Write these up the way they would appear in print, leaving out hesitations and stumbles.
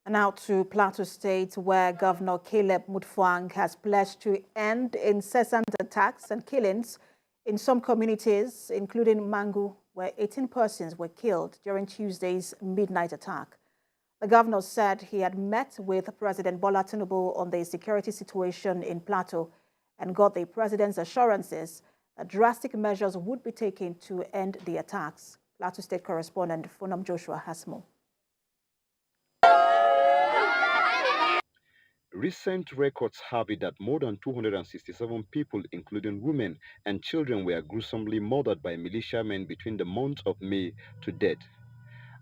And now to Plateau State, where Governor Caleb Mutfwang has pledged to end incessant attacks and killings in some communities, including Mangu, where 18 persons were killed during Tuesday's midnight attack. The governor said he had met with President Bola Tinubu on the security situation in Plateau and got the president's assurances that drastic measures would be taken to end the attacks. Plateau State correspondent Funam Joshua has more. Recent records have it that more than 267 people, including women and children, were gruesomely murdered by militiamen between the months of May to date.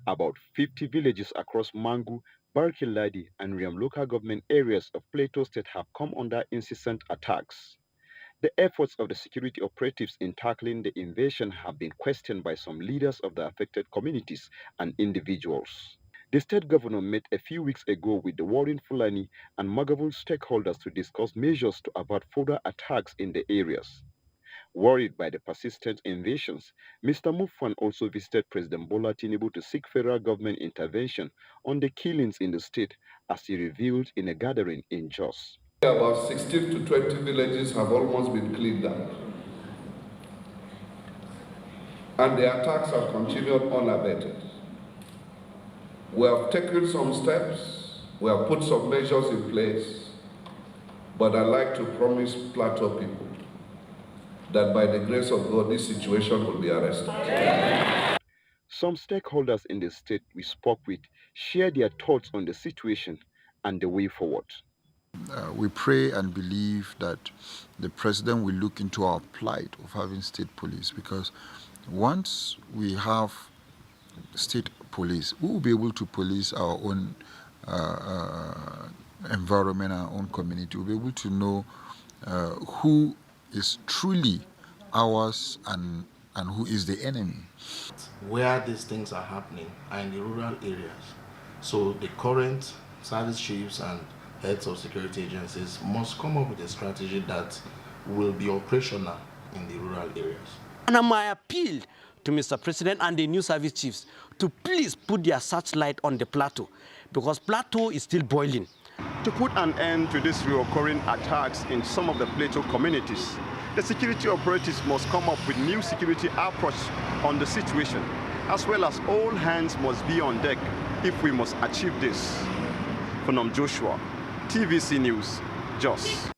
About 50 villages across Mangu, Barkiladi, and Riam local government areas of Plateau State have come under incessant attacks. The efforts of the security operatives in tackling the invasion have been questioned by some leaders of the affected communities and individuals. The state governor met a few weeks ago with the warring Fulani and Magavul stakeholders to discuss measures to avert further attacks in the areas. Worried by the persistent invasions, Mr. Mutfwang also visited President Bola Tinubu to seek federal government intervention on the killings in the state, as he revealed in a gathering in Jos. About 16 to 20 villages have almost been cleaned up. And the attacks have continued unabated. We have taken some steps, we have put some measures in place, but I'd like to promise Plateau people that by the grace of God, this situation will be arrested. Some stakeholders in the state we spoke with shared their thoughts on the situation and the way forward. We pray and believe that the president will look into our plight of having state police, because once we have state police, we will be able to police our own environment, our own community. We'll be able to know who is truly ours and who is the enemy. Where these things are happening are in the rural areas. So the current service chiefs and heads of security agencies must come up with a strategy that will be operational in the rural areas. And my appeal to Mr. President and the new service chiefs to please put their searchlight on the Plateau, because Plateau is still boiling. To put an end to these recurring attacks in some of the Plateau communities, the security operatives must come up with new security approach on the situation, as well as all hands must be on deck if we must achieve this. Funam Joshua, TVC News, Jos.